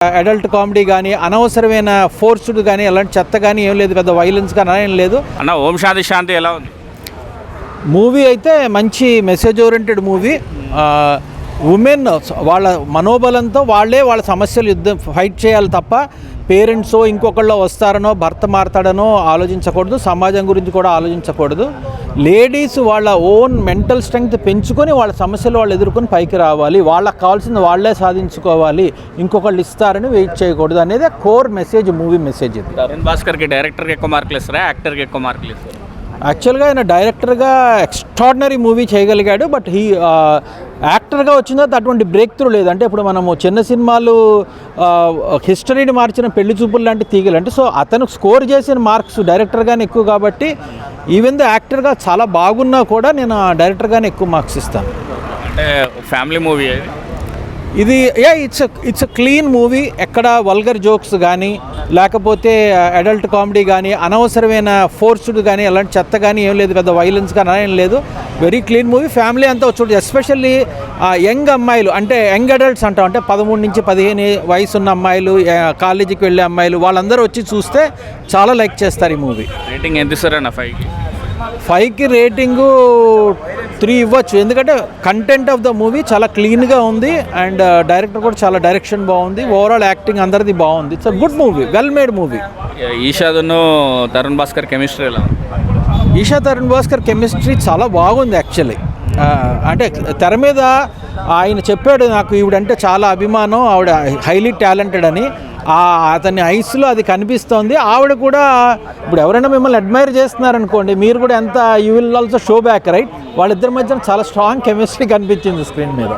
Adult comedy కానీ అనవసరమైన forced కానీ అలాంటి చెత్త కానీ ఏం లేదు, పెద్ద వైలెన్స్ కానీ ఏం లేదు అన్న. ఓం శాంతి శాంతి ఎలా ఉంది? మూవీ అయితే మంచి మెసేజ్ ఓరియంటెడ్ మూవీ. ఉమెన్ వాళ్ళ మనోబలంతో వాళ్ళ సమస్యలు ఫైట్ చేయాలి తప్ప పేరెంట్సో ఇంకొకళ్ళో వస్తారనో భర్త మారతాడనో ఆలోచించకూడదు, సమాజం గురించి కూడా ఆలోచించకూడదు. లేడీస్ వాళ్ళ ఓన్ మెంటల్ స్ట్రెంగ్త్ పెంచుకొని వాళ్ళ సమస్యలు వాళ్ళు ఎదుర్కొని పైకి రావాలి, వాళ్ళకి కావాల్సింది వాళ్ళే సాధించుకోవాలి, ఇంకొకళ్ళు ఇస్తారని వెయిట్ చేయకూడదు అనేది కోర్ మెసేజ్, మూవీ మెసేజ్ ఇది. తరుణ్ భాస్కర్కి డైరెక్టర్కి ఎక్కువ మార్కులు ఇస్తారా, యాక్టర్కి ఎక్కువ మార్కులు ఇస్తారా? యాక్చువల్గా ఆయన డైరెక్టర్గా ఎక్స్ట్రాడినరీ మూవీ చేయగలిగాడు, బట్ యాక్టర్గా వచ్చిన తర్వాత అటువంటి బ్రేక్ త్రూ లేదు. అంటే ఇప్పుడు మనము చిన్న సినిమాలు హిస్టరీని మార్చిన పెళ్లి చూపులు లాంటి తీగలంటే, సో అతను స్కోర్ చేసిన మార్క్స్ డైరెక్టర్గానే ఎక్కువ కాబట్టి ఈవెన్ ద యాక్టర్గా చాలా బాగున్నా కూడా నేను డైరెక్టర్గానే ఎక్కువ మార్క్స్ ఇస్తాను. అంటే ఫ్యామిలీ మూవీ ఇది ఇట్స్ అ క్లీన్ మూవీ. ఎక్కడ వల్గర్ జోక్స్ కానీ లేకపోతే అడల్ట్ కామెడీ కానీ అనవసరమైన ఫోర్స్డ్ కానీ అలాంటి చెత్త కానీ ఏం లేదు, పెద్ద వైలెన్స్ కానీ ఏం లేదు. Very clean movie. ఫ్యామిలీ అంతా వచ్చి ఎస్పెషల్లీ యంగ్ అమ్మాయిలు, అంటే యంగ్ అడల్ట్స్ అంటాం, అంటే 13 నుంచి 15 వయసు ఉన్న అమ్మాయిలు, కాలేజీకి వెళ్ళే అమ్మాయిలు, వాళ్ళందరూ వచ్చి చూస్తే చాలా లైక్ చేస్తారు ఈ మూవీ. రేటింగ్ ఎంత ఇస్తారన్న? 5కి రేటింగు 3 ఇవ్వచ్చు, ఎందుకంటే కంటెంట్ ఆఫ్ ద మూవీ చాలా క్లీన్గా ఉంది అండ్ డైరెక్టర్ కూడా చాలా డైరెక్షన్ బాగుంది, ఓవరాల్ యాక్టింగ్ అందరిది బాగుంది. It's a good movie, well made movie. ఈషాదును తరుణ్ భాస్కర్ కెమిస్ట్రీ ఎలా? తరుణ్ భాస్కర్ కెమిస్ట్రీ చాలా బాగుంది యాక్చువల్లీ. అంటే తెర మీద ఆయన చెప్పాడు, నాకు ఈవిడంటే చాలా అభిమానం, ఆవిడ హైలీ టాలెంటెడ్ అని. అతని ఐస్లో అది కనిపిస్తోంది. ఆవిడ కూడా ఇప్పుడు ఎవరైనా మిమ్మల్ని అడ్మైర్ చేస్తున్నారనుకోండి, మీరు కూడా ఎంత you will also show back, right? వాళ్ళిద్దరి మధ్య చాలా స్ట్రాంగ్ కెమిస్ట్రీ కనిపించింది స్క్రీన్ మీద.